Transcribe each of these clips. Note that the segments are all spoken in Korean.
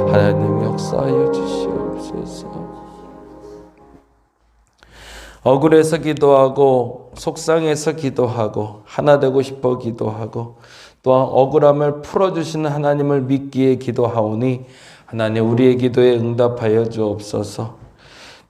하나님 역사하여 주시옵소서. 억울해서 기도하고 속상해서 기도하고 하나 되고 싶어 기도하고 또한 억울함을 풀어주시는 하나님을 믿기에 기도하오니 하나님 우리의 기도에 응답하여 주옵소서.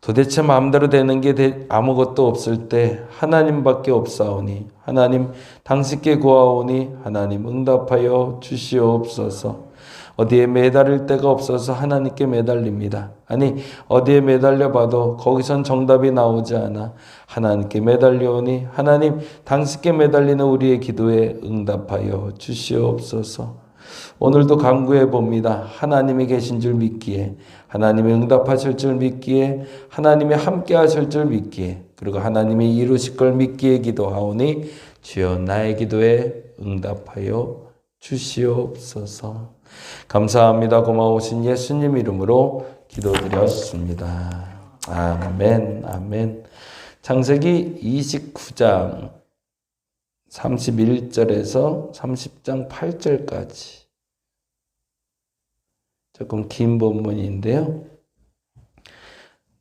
도대체 마음대로 되는 게 아무것도 없을 때 하나님밖에 없사오니 하나님 당신께 구하오니 하나님 응답하여 주시옵소서. 어디에 매달릴 데가 없어서 하나님께 매달립니다. 아니 어디에 매달려 봐도 거기선 정답이 나오지 않아 하나님께 매달려오니 하나님 당신께 매달리는 우리의 기도에 응답하여 주시옵소서. 오늘도 간구해 봅니다. 하나님이 계신 줄 믿기에, 하나님이 응답하실 줄 믿기에, 하나님이 함께 하실 줄 믿기에, 그리고 하나님이 이루실 걸 믿기에 기도하오니 주여 나의 기도에 응답하여 주시옵소서. 감사합니다. 고마우신 예수님 이름으로 기도드렸습니다. 아멘, 아멘. 창세기 29장 31절에서 30장 8절까지 조금 긴 본문인데요.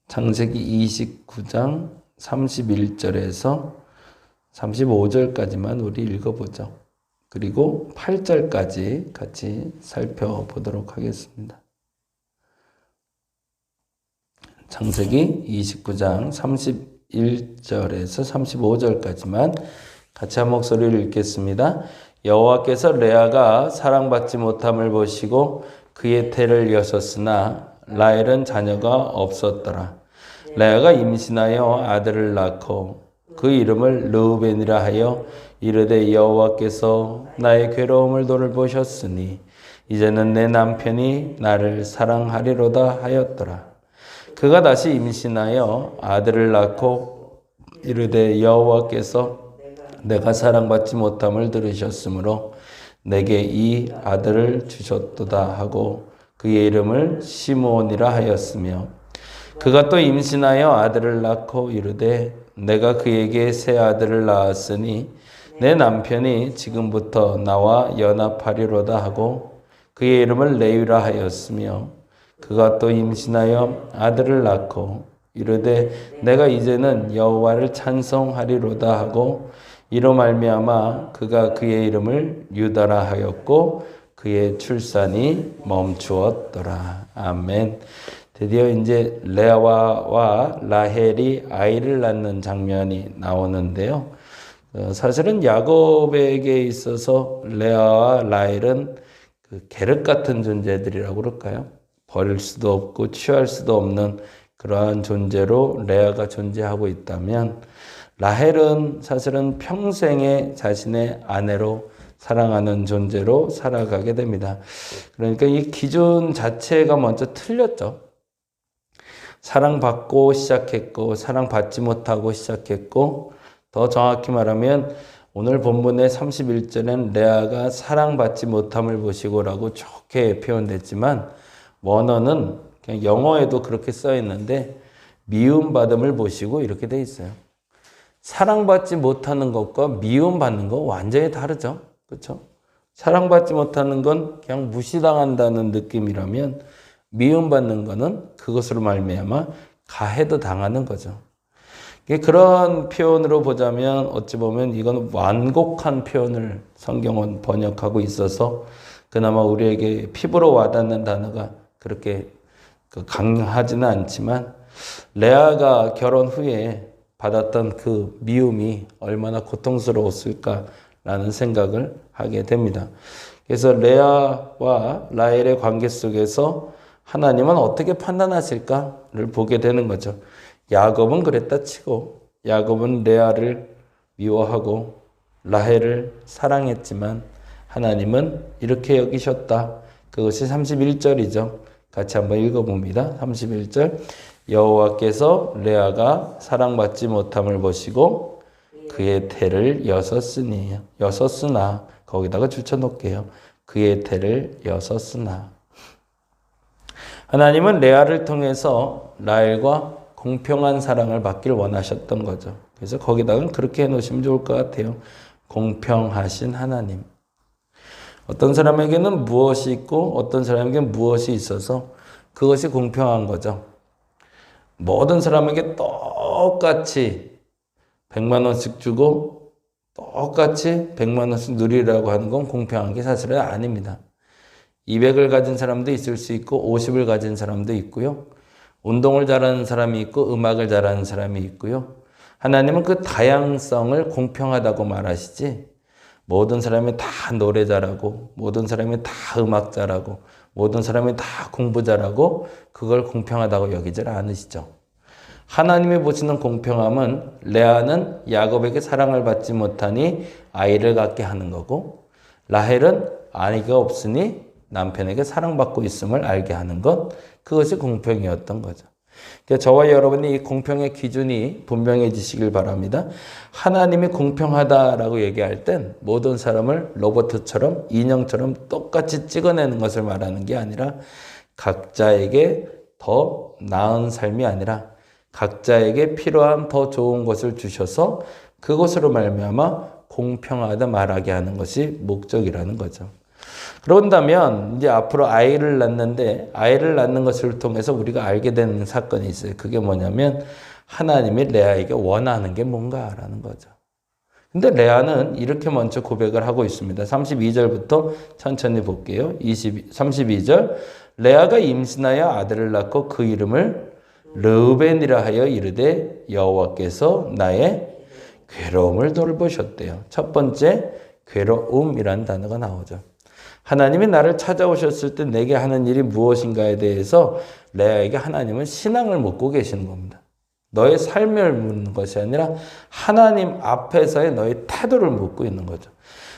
창세기 29장 31절에서 35절까지만 우리 읽어보죠. 그리고 8절까지 같이 살펴보도록 하겠습니다. 창세기 29장 31절에서 35절까지만 같이 한 목소리를 읽겠습니다. 여호와께서 레아가 사랑받지 못함을 보시고 그의 태를 여셨으나 라헬은 자녀가 없었더라. 레아가 임신하여 아들을 낳고 그 이름을 르우벤이라 하여 이르되 여호와께서 나의 괴로움을 돌보셨으니 이제는 내 남편이 나를 사랑하리로다 하였더라. 그가 다시 임신하여 아들을 낳고 이르되 여호와께서 내가 사랑받지 못함을 들으셨으므로 내게 이 아들을 주셨도다 하고 그의 이름을 시므온이라 하였으며 그가 또 임신하여 아들을 낳고 이르되 내가 그에게 새 아들을 낳았으니 내 남편이 지금부터 나와 연합하리로다 하고 그의 이름을 레위라 하였으며 그가 또 임신하여 아들을 낳고 이르되 내가 이제는 여호와를 찬송하리로다 하고 이로 말미암아 그가 그의 이름을 유다라 하였고 그의 출산이 멈추었더라. 아멘. 드디어 이제 레아와 라헬이 아이를 낳는 장면이 나오는데요. 사실은 야곱에게 있어서 레아와 라헬은 그 계륵 같은 존재들이라고 그럴까요? 버릴 수도 없고 취할 수도 없는 그러한 존재로 레아가 존재하고 있다면 라헬은 사실은 평생에 자신의 아내로 사랑하는 존재로 살아가게 됩니다. 그러니까 이 기준 자체가 먼저 틀렸죠. 사랑받고 시작했고 사랑받지 못하고 시작했고 더 정확히 말하면 오늘 본문의 31절엔 레아가 사랑받지 못함을 보시고라고 좋게 표현됐지만 원어는 그냥 영어에도 그렇게 써 있는데 미움받음을 보시고 이렇게 돼 있어요. 사랑받지 못하는 것과 미움받는 거 완전히 다르죠. 그렇죠? 사랑받지 못하는 건 그냥 무시당한다는 느낌이라면 미움받는 거는 그것으로 말미암아 가해도 당하는 거죠. 그런 표현으로 보자면 어찌 보면 이건 완곡한 표현을 성경은 번역하고 있어서 그나마 우리에게 피부로 와닿는 단어가 그렇게 강하지는 않지만 레아가 결혼 후에 받았던 그 미움이 얼마나 고통스러웠을까라는 생각을 하게 됩니다. 그래서 레아와 라헬의 관계 속에서 하나님은 어떻게 판단하실까를 보게 되는 거죠. 야곱은 그랬다 치고 야곱은 레아를 미워하고 라헬을 사랑했지만 하나님은 이렇게 여기셨다. 그것이 31절이죠. 같이 한번 읽어봅니다. 31절 여호와께서 레아가 사랑받지 못함을 보시고 그의 태를 여섰으나 거기다가 줄쳐놓을게요. 그의 태를 여섰으나 하나님은 레아를 통해서 라헬과 공평한 사랑을 받길 원하셨던 거죠. 그래서 거기다가 그렇게 해놓으시면 좋을 것 같아요. 공평하신 하나님. 어떤 사람에게는 무엇이 있고 어떤 사람에게는 무엇이 있어서 그것이 공평한 거죠. 모든 사람에게 똑같이 100만 원씩 주고 똑같이 100만 원씩 누리라고 하는 건 공평한 게 사실은 아닙니다. 200을 가진 사람도 있을 수 있고 50을 가진 사람도 있고요. 운동을 잘하는 사람이 있고 음악을 잘하는 사람이 있고요. 하나님은 그 다양성을 공평하다고 말하시지 모든 사람이 다 노래 잘하고 모든 사람이 다 음악 잘하고 모든 사람이 다 공부 잘하고 그걸 공평하다고 여기질 않으시죠. 하나님이 보시는 공평함은 레아는 야곱에게 사랑을 받지 못하니 아이를 갖게 하는 거고 라헬은 아이가 없으니 남편에게 사랑받고 있음을 알게 하는 것, 그것이 공평이었던 거죠. 그러니까 저와 여러분이 이 공평의 기준이 분명해지시길 바랍니다. 하나님이 공평하다라고 얘기할 땐 모든 사람을 로봇처럼 인형처럼 똑같이 찍어내는 것을 말하는 게 아니라 각자에게 더 나은 삶이 아니라 각자에게 필요한 더 좋은 것을 주셔서 그것으로 말미암아 공평하다 말하게 하는 것이 목적이라는 거죠. 그런다면 이제 앞으로 아이를 낳는데 아이를 낳는 것을 통해서 우리가 알게 되는 사건이 있어요. 그게 뭐냐면 하나님이 레아에게 원하는 게 뭔가라는 거죠. 근데 레아는 이렇게 먼저 고백을 하고 있습니다. 32절부터 천천히 볼게요. 32절 레아가 임신하여 아들을 낳고 그 이름을 르우벤이라 하여 이르되 여호와께서 나의 괴로움을 돌보셨대요. 첫 번째 괴로움이라는 단어가 나오죠. 하나님이 나를 찾아오셨을 때 내게 하는 일이 무엇인가에 대해서 레아에게 하나님은 신앙을 묻고 계시는 겁니다. 너의 삶을 묻는 것이 아니라 하나님 앞에서의 너의 태도를 묻고 있는 거죠.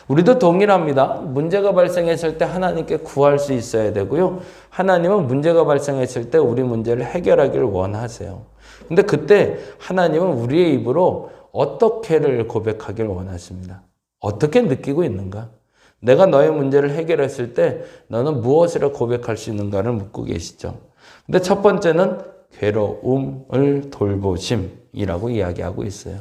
우리도 동일합니다. 문제가 발생했을 때 하나님께 구할 수 있어야 되고요. 하나님은 문제가 발생했을 때 우리 문제를 해결하기를 원하세요. 근데 그때 하나님은 우리의 입으로 어떻게를 고백하기를 원하십니다. 어떻게 느끼고 있는가? 내가 너의 문제를 해결했을 때 너는 무엇이라 고백할 수 있는가를 묻고 계시죠. 근데 첫 번째는 괴로움을 돌보심이라고 이야기하고 있어요.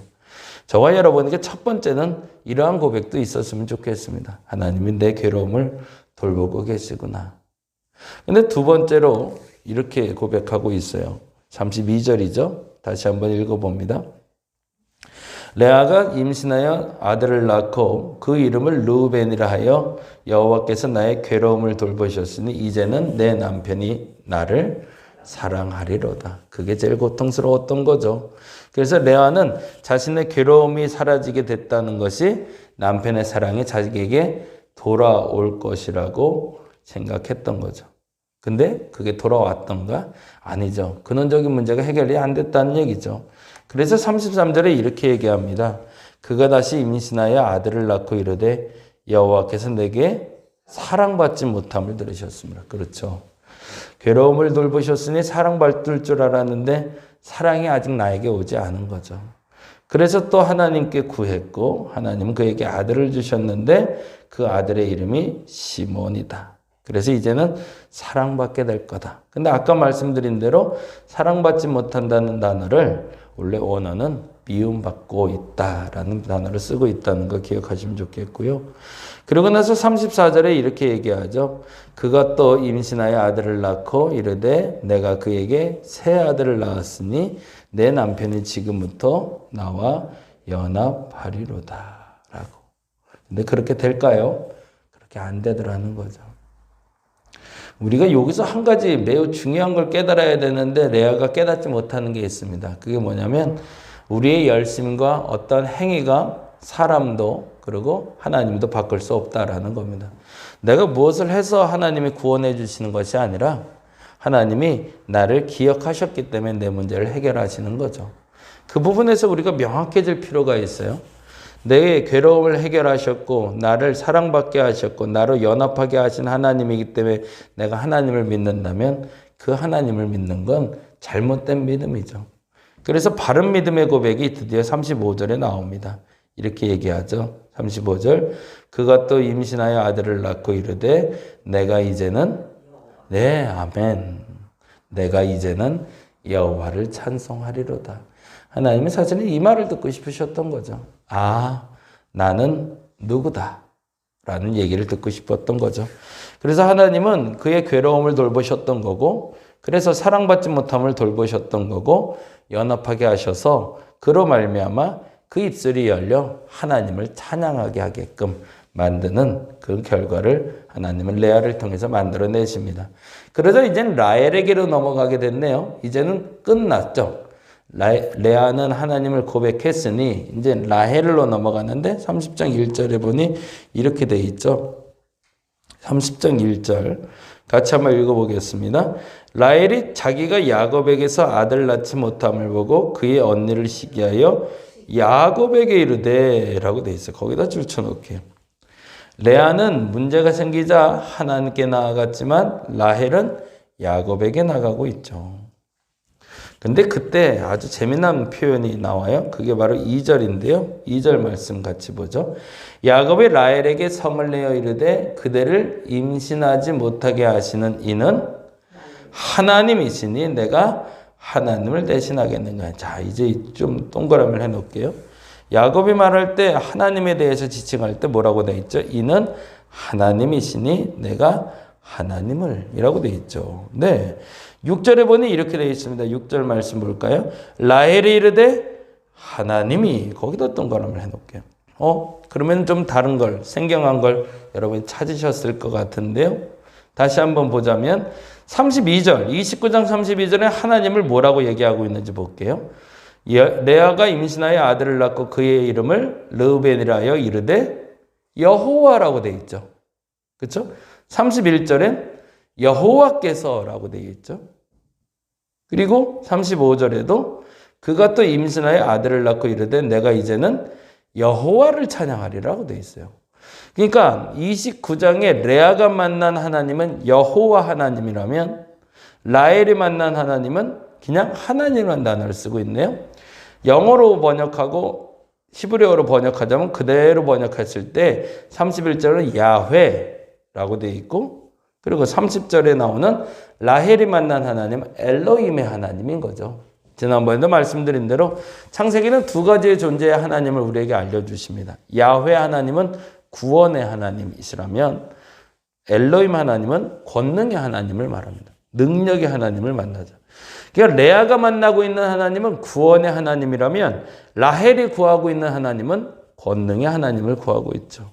저와 여러분에게 첫 번째는 이러한 고백도 있었으면 좋겠습니다. 하나님이 내 괴로움을 돌보고 계시구나. 근데 두 번째로 이렇게 고백하고 있어요. 32절이죠. 다시 한번 읽어봅니다. 레아가 임신하여 아들을 낳고 그 이름을 르우벤이라 하여 여호와께서 나의 괴로움을 돌보셨으니 이제는 내 남편이 나를 사랑하리로다. 그게 제일 고통스러웠던 거죠. 그래서 레아는 자신의 괴로움이 사라지게 됐다는 것이 남편의 사랑이 자기에게 돌아올 것이라고 생각했던 거죠. 근데 그게 돌아왔던가? 아니죠. 근원적인 문제가 해결이 안 됐다는 얘기죠. 그래서 33절에 이렇게 얘기합니다. 그가 다시 임신하여 아들을 낳고 이르되 여호와께서 내게 사랑받지 못함을 들으셨습니다. 그렇죠. 괴로움을 돌보셨으니 사랑받을 줄 알았는데 사랑이 아직 나에게 오지 않은 거죠. 그래서 또 하나님께 구했고 하나님은 그에게 아들을 주셨는데 그 아들의 이름이 시몬이다. 그래서 이제는 사랑받게 될 거다. 근데 아까 말씀드린 대로 사랑받지 못한다는 단어를 원래 원어는 미움받고 있다라는 단어를 쓰고 있다는 거 기억하시면 좋겠고요. 그러고 나서 34절에 이렇게 얘기하죠. 그가 또 임신하여 아들을 낳고 이르되 내가 그에게 새 아들을 낳았으니 내 남편이 지금부터 나와 연합하리로다 라고. 근데 그렇게 될까요? 그렇게 안 되더라는 거죠. 우리가 여기서 한 가지 매우 중요한 걸 깨달아야 되는데 레아가 깨닫지 못하는 게 있습니다. 그게 뭐냐면 우리의 열심과 어떤 행위가 사람도 그리고 하나님도 바꿀 수 없다라는 겁니다. 내가 무엇을 해서 하나님이 구원해 주시는 것이 아니라 하나님이 나를 기억하셨기 때문에 내 문제를 해결하시는 거죠. 그 부분에서 우리가 명확해질 필요가 있어요. 내 괴로움을 해결하셨고 나를 사랑받게 하셨고 나로 연합하게 하신 하나님이기 때문에 내가 하나님을 믿는다면 그 하나님을 믿는 건 잘못된 믿음이죠. 그래서 바른 믿음의 고백이 드디어 35절에 나옵니다. 이렇게 얘기하죠. 35절 그가 또 임신하여 아들을 낳고 이르되 내가 이제는 아멘. 내가 이제는 여호와를 찬송하리로다. 하나님은 사실은 이 말을 듣고 싶으셨던 거죠. 나는 누구다? 라는 얘기를 듣고 싶었던 거죠. 그래서 하나님은 그의 괴로움을 돌보셨던 거고, 그래서 사랑받지 못함을 돌보셨던 거고, 연합하게 하셔서 그로 말미암아 그 입술이 열려 하나님을 찬양하게 하게끔 만드는 그 결과를 하나님은 레아를 통해서 만들어내십니다. 그러자 이제는 라헬에게로 넘어가게 됐네요. 이제는 끝났죠. 레아는 하나님을 고백했으니 이제 라헬로 넘어가는데 30장 1절에 보니 이렇게 돼 있죠. 30장 1절 같이 한번 읽어보겠습니다. 라헬이 자기가 야곱에게서 아들 낳지 못함을 보고 그의 언니를 시기하여 야곱에게 이르되 라고 돼 있어요. 거기다 줄 쳐놓을게요. 레아는 문제가 생기자 하나님께 나아갔지만 라헬은 야곱에게 나가고 있죠. 근데 그때 아주 재미난 표현이 나와요. 그게 바로 2절인데요. 2절 말씀 같이 보죠. 야곱이 라헬에게 성을 내어 이르되 그대를 임신하지 못하게 하시는 이는 하나님이시니 내가 하나님을 대신하겠는가. 자, 이제 좀 동그라미를 해놓을게요. 야곱이 말할 때 하나님에 대해서 지칭할 때 뭐라고 돼 있죠? 이는 하나님이시니 내가 하나님을 이라고 돼 있죠. 네. 6절에 보니 이렇게 되어 있습니다. 6절 말씀 볼까요? 라헬이 이르되 하나님이 거기다 동그라미를 해놓을게요. 그러면 좀 다른 걸, 생경한 걸 여러분이 찾으셨을 것 같은데요. 다시 한번 보자면 32절, 29장 32절에 하나님을 뭐라고 얘기하고 있는지 볼게요. 레아가 임신하여 아들을 낳고 그의 이름을 르우벤이라 하여 이르되 여호와라고 되어 있죠. 그렇죠? 31절엔 여호와께서라고 되어 있죠. 그리고 35절에도 그가 또 임신하여 아들을 낳고 이르되 내가 이제는 여호와를 찬양하리라고 되어 있어요. 그러니까 29장에 레아가 만난 하나님은 여호와 하나님이라면 라헬이 만난 하나님은 그냥 하나님이라는 단어를 쓰고 있네요. 영어로 번역하고 히브리어로 번역하자면 그대로 번역했을 때 31절은 야훼라고 되어 있고, 그리고 30절에 나오는 라헬이 만난 하나님은 엘로힘의 하나님인 거죠. 지난번에도 말씀드린 대로 창세기는 두 가지의 존재의 하나님을 우리에게 알려주십니다. 야훼 하나님은 구원의 하나님이시라면 엘로힘 하나님은 권능의 하나님을 말합니다. 능력의 하나님을 만나죠. 그러니까 레아가 만나고 있는 하나님은 구원의 하나님이라면 라헬이 구하고 있는 하나님은 권능의 하나님을 구하고 있죠.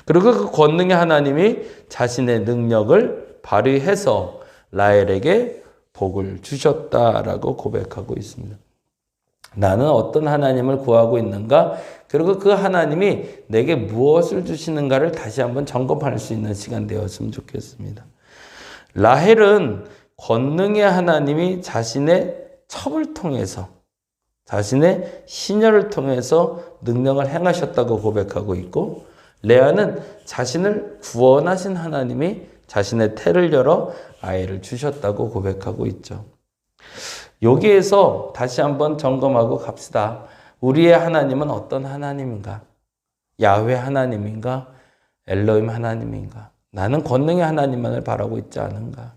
그리고 그 권능의 하나님이 자신의 능력을 발휘해서 라헬에게 복을 주셨다라고 고백하고 있습니다. 나는 어떤 하나님을 구하고 있는가? 그리고 그 하나님이 내게 무엇을 주시는가를 다시 한번 점검할 수 있는 시간 되었으면 좋겠습니다. 라헬은 권능의 하나님이 자신의 첩을 통해서, 자신의 시녀를 통해서 능력을 행하셨다고 고백하고 있고, 레아는 자신을 구원하신 하나님이 자신의 태를 열어 아이를 주셨다고 고백하고 있죠. 여기에서 다시 한번 점검하고 갑시다. 우리의 하나님은 어떤 하나님인가? 야훼 하나님인가? 엘로힘 하나님인가? 나는 권능의 하나님만을 바라고 있지 않은가?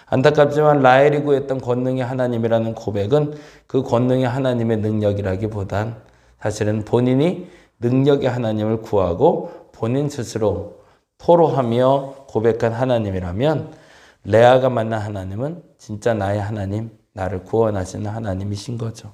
안타깝지만 라헬이 구했던 권능의 하나님이라는 고백은 그 권능의 하나님의 능력이라기보단 사실은 본인이 능력의 하나님을 구하고 본인 스스로 토로하며 고백한 하나님이라면, 레아가 만난 하나님은 진짜 나의 하나님, 나를 구원하시는 하나님이신 거죠.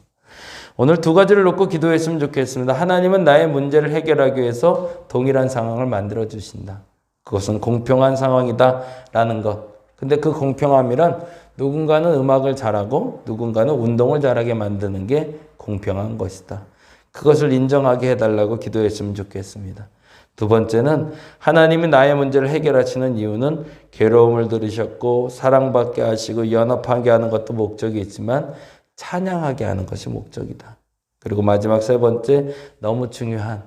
오늘 두 가지를 놓고 기도했으면 좋겠습니다. 하나님은 나의 문제를 해결하기 위해서 동일한 상황을 만들어 주신다. 그것은 공평한 상황이다라는 것. 근데 그 공평함이란 누군가는 음악을 잘하고 누군가는 운동을 잘하게 만드는 게 공평한 것이다. 그것을 인정하게 해달라고 기도했으면 좋겠습니다. 두 번째는 하나님이 나의 문제를 해결하시는 이유는 괴로움을 들으셨고 사랑받게 하시고 연합하게 하는 것도 목적이 있지만 찬양하게 하는 것이 목적이다. 그리고 마지막 세 번째, 너무 중요한,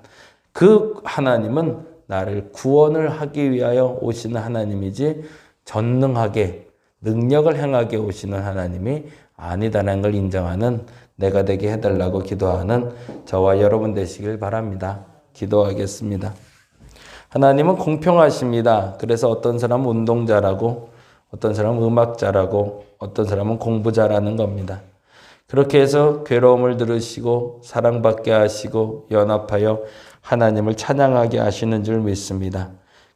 그 하나님은 나를 구원을 하기 위하여 오시는 하나님이지 전능하게 능력을 행하게 오시는 하나님이 아니다라는 걸 인정하는 내가 되게 해달라고 기도하는 저와 여러분 되시길 바랍니다. 기도하겠습니다. 하나님은 공평하십니다. 그래서 어떤 사람은 운동 잘하고 어떤 사람은 음악 잘하고 어떤 사람은 공부 잘하는 겁니다. 그렇게 해서 괴로움을 들으시고 사랑받게 하시고 연합하여 하나님을 찬양하게 하시는 줄 믿습니다.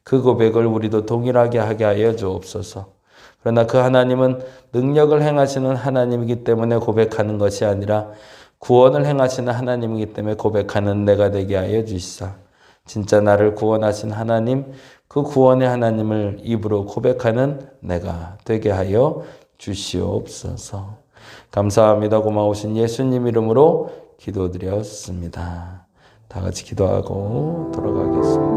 그 고백을 우리도 동일하게 하게 하여 주옵소서. 그러나 그 하나님은 능력을 행하시는 하나님이기 때문에 고백하는 것이 아니라 구원을 행하시는 하나님이기 때문에 고백하는 내가 되게 하여 주시사. 진짜 나를 구원하신 하나님, 그 구원의 하나님을 입으로 고백하는 내가 되게 하여 주시옵소서. 감사합니다. 고마우신 예수님 이름으로 기도드렸습니다. 다 같이 기도하고 돌아가겠습니다.